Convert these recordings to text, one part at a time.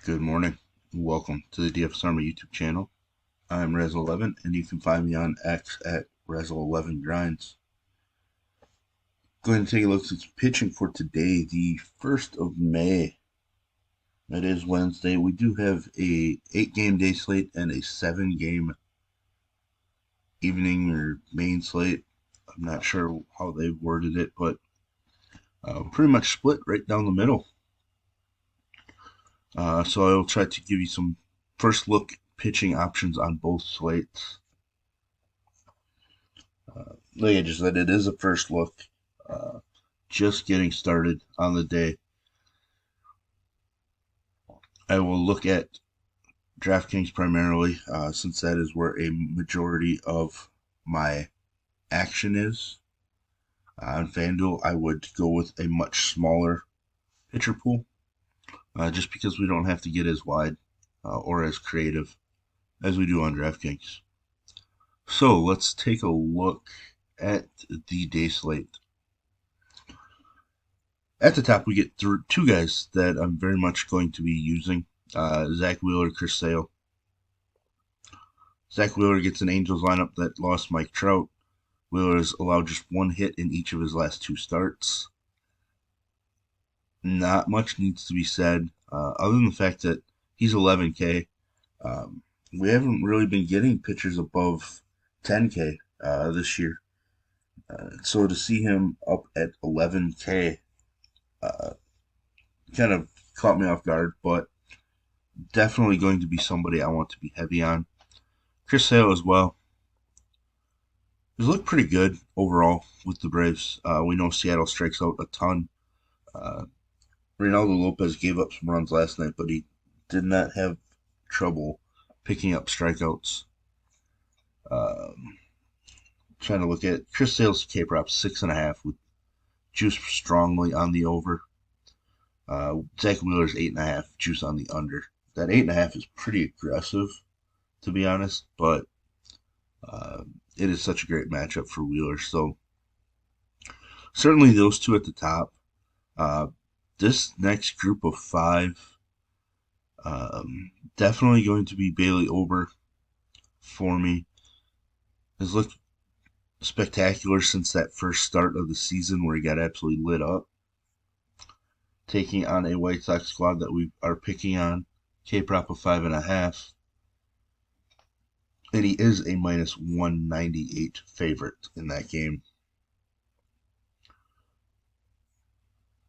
Good morning. Welcome to the DFS YouTube channel. I'm Razzle11, and you can find me on X at Razzle11Grinds. Go ahead and take a look at some pitching for today, the 1st of May. That is Wednesday. We do have a 8-game day slate and a 7-game evening or main slate. I'm not sure how they've worded it, but pretty much split right down the middle. So I will try to give you some first look pitching options on both slates. Like I just said, it is a first look. Just getting started on the day. I will look at DraftKings primarily, since that is where a majority of my action is. On FanDuel, I would go with a much smaller pitcher pool, just because we don't have to get as wide or as creative as we do on DraftKings. So let's take a look at the day slate. At the top, we get two guys that I'm very much going to be using. Zach Wheeler, Chris Sale. Zach Wheeler gets an Angels lineup that lost Mike Trout. Wheeler has allowed just one hit in each of his last two starts. Not much needs to be said, other than the fact that he's 11K. We haven't really been getting pitchers above 10K this year. So to see him up at 11K kind of caught me off guard, but definitely going to be somebody I want to be heavy on. Chris Sale as well. He's looked pretty good overall with the Braves. We know Seattle strikes out a ton. Reynaldo Lopez gave up some runs last night, but he did not have trouble picking up strikeouts. Trying to look at Chris Sale's K prop 6.5 with juice strongly on the over. Zach Wheeler's 8.5, juice on the under. That 8.5 is pretty aggressive, to be honest, but it is such a great matchup for Wheeler. So certainly those two at the top. This next group of five, definitely going to be Bailey Ober for me. Has looked spectacular since that first start of the season where he got absolutely lit up. Taking on a White Sox squad that we are picking on, K-prop of 5.5. And he is a minus 198 favorite in that game.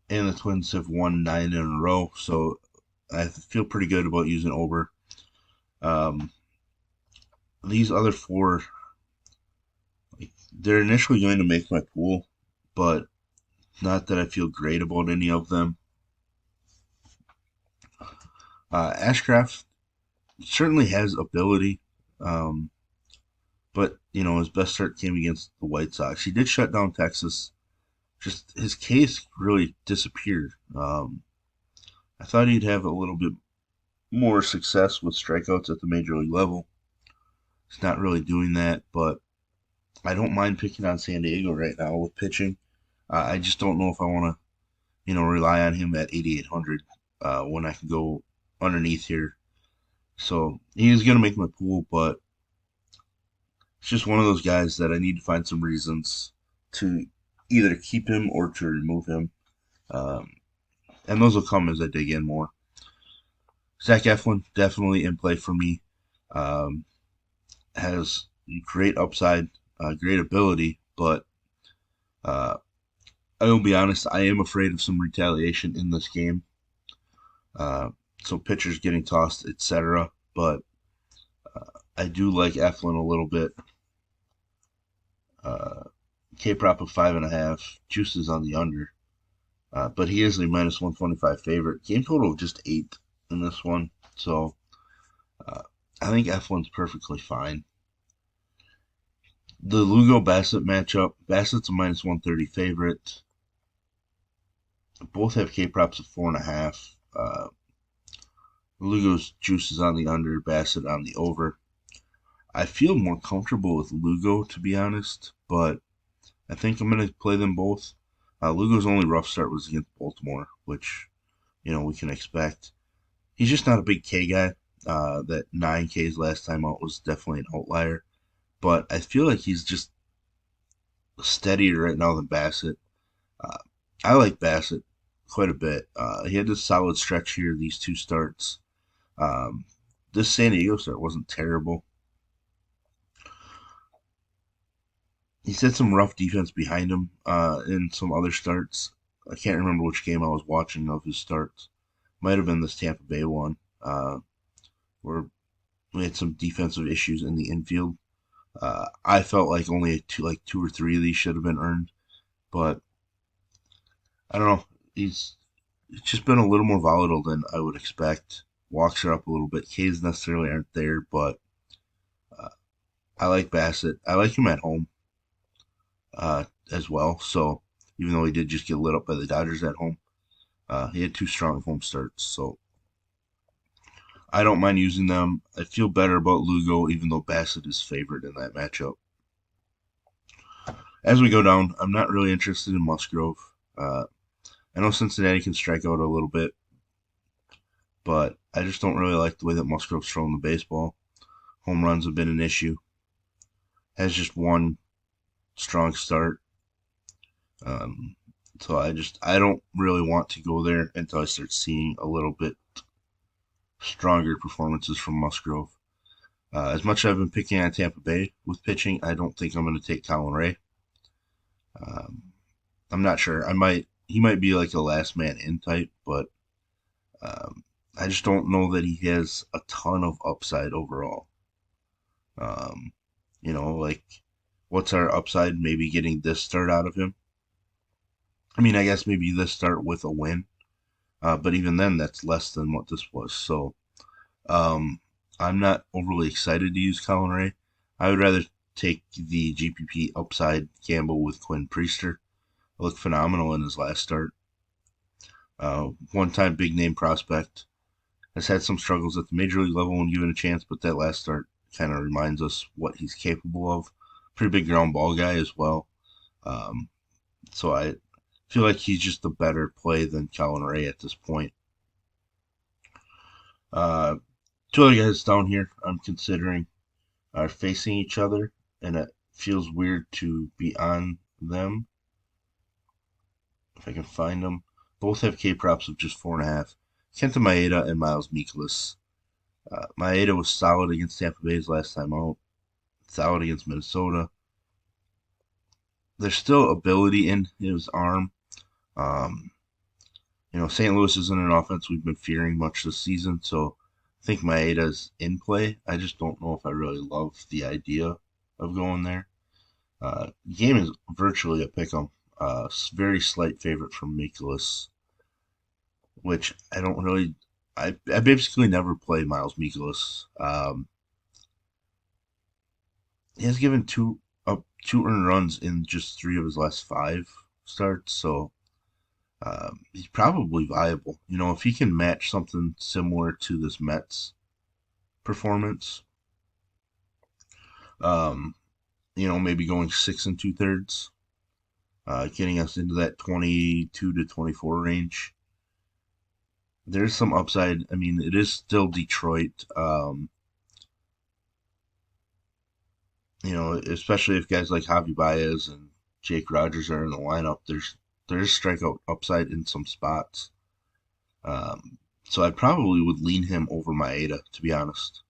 And the Twins have won 9 in a row, so I feel pretty good about using Ober. These other four, they're initially going to make my pool, but not that I feel great about any of them. Ashcraft certainly has ability, but his best start came against the White Sox. He did shut down Texas. Just his case really disappeared. I thought he'd have a little bit more success with strikeouts at the major league level. He's not really doing that, but I don't mind picking on San Diego right now with pitching. I just don't know if I want to, rely on him at 8,800 when I can go underneath here. So he is going to make my pool, but it's just one of those guys that I need to find some reasons to either keep him or to remove him. And those will come as I dig in more. Zach Eflin, definitely in play for me. Has great upside, great ability, but I will be honest, I am afraid of some retaliation in this game. So pitchers getting tossed, etc. But I do like Eflin a little bit. K-prop of 5.5, juices on the under. But he is a minus 125 favorite. Game total of just 8 in this one. So I think Eflin's perfectly fine. The Lugo Bassett matchup. Bassett's a minus 130 favorite. Both have K props of 4.5. Lugo's juice is on the under, Bassett on the over. I feel more comfortable with Lugo, to be honest, but I think I'm going to play them both. Lugo's only rough start was against Baltimore, which, we can expect. He's just not a big K guy. That 9 Ks last time out was definitely an outlier, but I feel like he's just steadier right now than Bassett. Uh, I like Bassett quite a bit. He had this solid stretch here, these two starts. Um, this San Diego start wasn't terrible. He's had some rough defense behind him in some other starts. I can't remember which game I was watching of his starts. Might have been this Tampa Bay one, where we had some defensive issues in the infield. I felt like only two or three of these should have been earned, but I don't know. It's just been a little more volatile than I would expect. Walks are up a little bit. Ks necessarily aren't there, but uh, I like Bassett. I like him at home as well. So even though he did just get lit up by the Dodgers at home, he had two strong home starts. So I don't mind using them. I feel better about Lugo, even though Bassett is favored in that matchup. As we go down, I'm not really interested in Musgrove. I know Cincinnati can strike out a little bit, but I just don't really like the way that Musgrove's throwing the baseball. Home runs have been an issue. Has just one strong start. Um, so I don't really want to go there until I start seeing a little bit stronger performances from Musgrove. As much as I've been picking on Tampa Bay with pitching, I don't think I'm going to take Colin Ray. Um, I'm not sure. He might be like a last man in type, but um, I just don't know that he has a ton of upside overall. Um, like what's our upside? Maybe getting this start out of him. I mean, I guess maybe this start with a win, but even then, that's less than what this was. So um, I'm not overly excited to use Colin Ray. I would rather take the GPP upside gamble with Quinn Priester. Looked phenomenal in his last start. One-time big name prospect. Has had some struggles at the major league level when given a chance, but that last start kind of reminds us what he's capable of. Pretty big ground ball guy as well. Um, so I feel like he's just a better play than Colin Ray at this point. Uh, Two other guys down here I'm considering are facing each other, and it feels weird to be on them. If I can find them, both have K props of just 4.5. Kenta Maeda and Miles Mikolas. Maeda was solid against Tampa Bay's last time out, solid against Minnesota. There's still ability in his arm. Um, St. Louis isn't an offense we've been fearing much this season, so I think Maeda's in play. I just don't know if I really love the idea of going there. Game is virtually a pick 'em. Very slight favorite from Mikolas, which I don't really. I basically never play Miles Mikolas. He has given two earned runs in just three of his last five starts, so he's probably viable. If he can match something similar to this Mets performance, um, maybe going 6 2/3, getting us into that 22 to 24 range. There's some upside. I mean, it is still Detroit. Especially if guys like Javi Baez and Jake Rogers are in the lineup, there's strikeout upside in some spots. So I probably would lean him over Maeda, to be honest.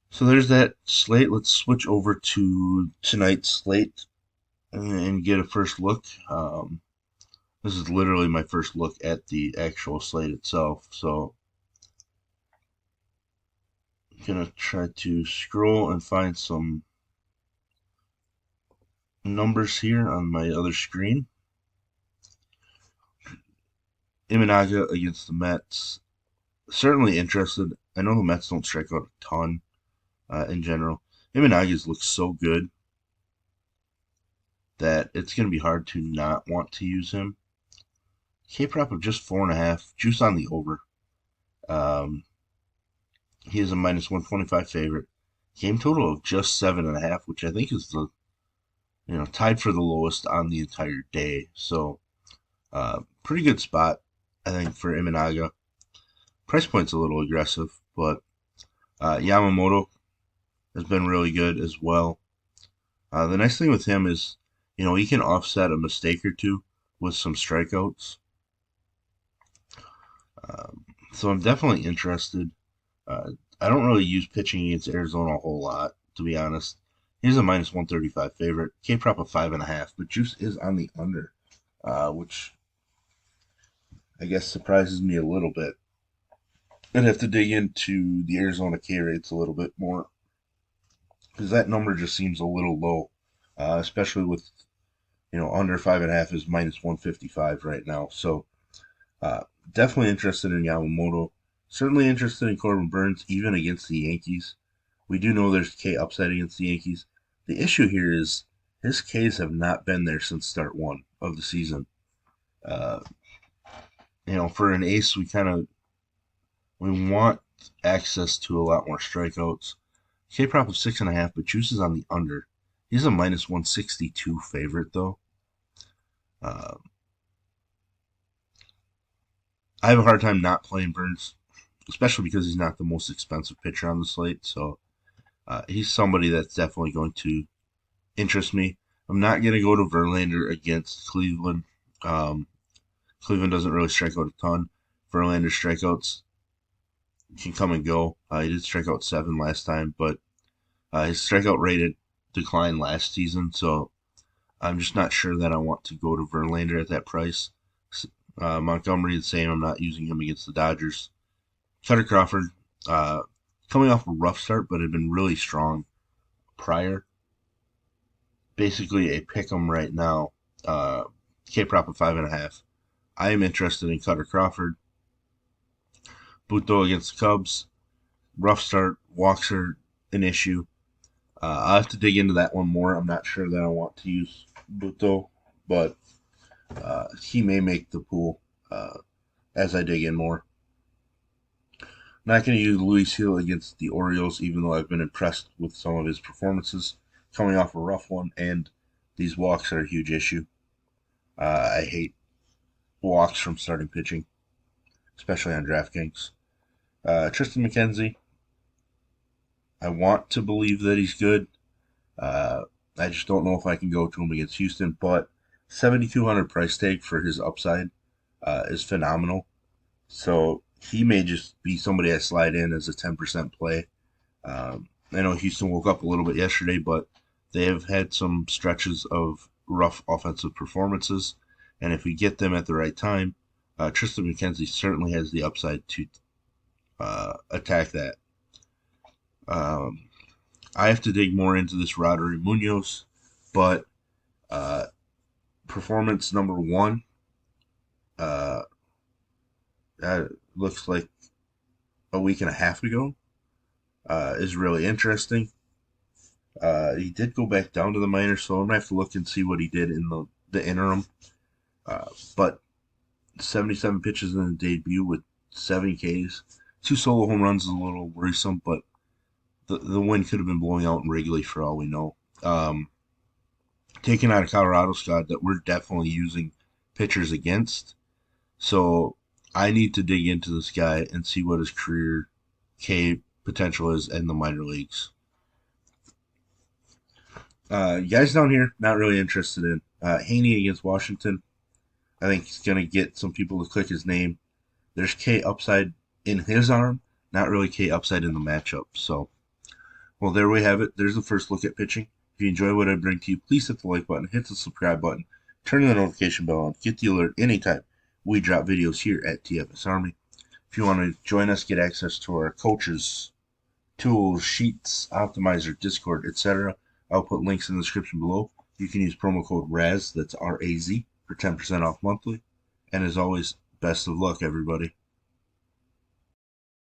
So there's that slate. Let's switch over to tonight's slate and get a first look. This is literally my first look at the actual slate itself. So I'm gonna try to scroll and find some numbers here on my other screen. Imanaga against the Mets. Certainly interested. I know the Mets don't strike out a ton in general. Imanaga's looks so good that it's going to be hard to not want to use him. K prop of just 4.5. Juice on the over. Um, he is a minus 125 favorite. Game total of just 7.5, which I think is the tied for the lowest on the entire day. So pretty good spot, I think, for Imanaga. Price point's a little aggressive, but Yamamoto has been really good as well. The nice thing with him is, he can offset a mistake or two with some strikeouts. So I'm definitely interested. Uh, I don't really use pitching against Arizona a whole lot, to be honest. He's a minus 135 favorite. K prop of 5.5, but juice is on the under, which I guess surprises me a little bit. I'd have to dig into the Arizona K rates a little bit more because that number just seems a little low, especially with under 5.5 is minus 155 right now. So uh, definitely interested in Yamamoto. Certainly interested in Corbin Burns, even against the Yankees. We do know there's K upside against the Yankees. The issue here is his Ks have not been there since start one of the season. Uh, for an ace, we want access to a lot more strikeouts. K prop of 6.5, but juice is on the under. He's a minus 162 favorite though. Uh, I have a hard time not playing Burns, especially because he's not the most expensive pitcher on the slate. So he's somebody that's definitely going to interest me. I'm not going to go to Verlander against Cleveland. Um, Cleveland doesn't really strike out a ton. Verlander's strikeouts can come and go. He did strike out 7 last time, but his strikeout rate had declined last season, so I'm just not sure that I want to go to Verlander at that price. Montgomery, the same. I'm not using him against the Dodgers. Cutter Crawford, uh, coming off a rough start, but had been really strong prior. Basically a pick 'em right now. K prop of 5.5. I am interested in Cutter Crawford. Buto against the Cubs. Rough start. Walks are an issue. I'll have to dig into that one more. I'm not sure that I want to use Buto, but he may make the pool as I dig in more. Not going to use Luis Hill against the Orioles, even though I've been impressed with some of his performances. Coming off a rough one, and these walks are a huge issue. I hate walks from starting pitching, especially on DraftKings. Tristan McKenzie, I want to believe that he's good. Uh, I just don't know if I can go to him against Houston, but 7,200 price tag for his upside is phenomenal. So he may just be somebody I slide in as a 10% play. I know Houston woke up a little bit yesterday, but they have had some stretches of rough offensive performances. And if we get them at the right time, Tristan McKenzie certainly has the upside to attack that. Um, I have to dig more into this Roddery Munoz, but uh, performance number one uh, looks like a week and a half ago is really interesting. He did go back down to the minors, so I'm gonna have to look and see what he did in the interim. But 77 pitches in the debut with 7 Ks, 2 solo home runs is a little worrisome, but the wind could have been blowing out in Wrigley for all we know. Taking out a Colorado squad that we're definitely using pitchers against, so I need to dig into this guy and see what his career K potential is in the minor leagues. Guys down here, not really interested in. Haney against Washington. I think he's going to get some people to click his name. There's K upside in his arm, not really K upside in the matchup. So, well, there we have it. There's the first look at pitching. If you enjoy what I bring to you, please hit the like button, hit the subscribe button, turn the notification bell on, get the alert anytime we drop videos here at DFS Army. If you want to join us, get access to our coaches, tools, sheets, optimizer, Discord, etc., I'll put links in the description below. You can use promo code RAZ, that's RAZ, for 10% off monthly. And as always, best of luck, everybody.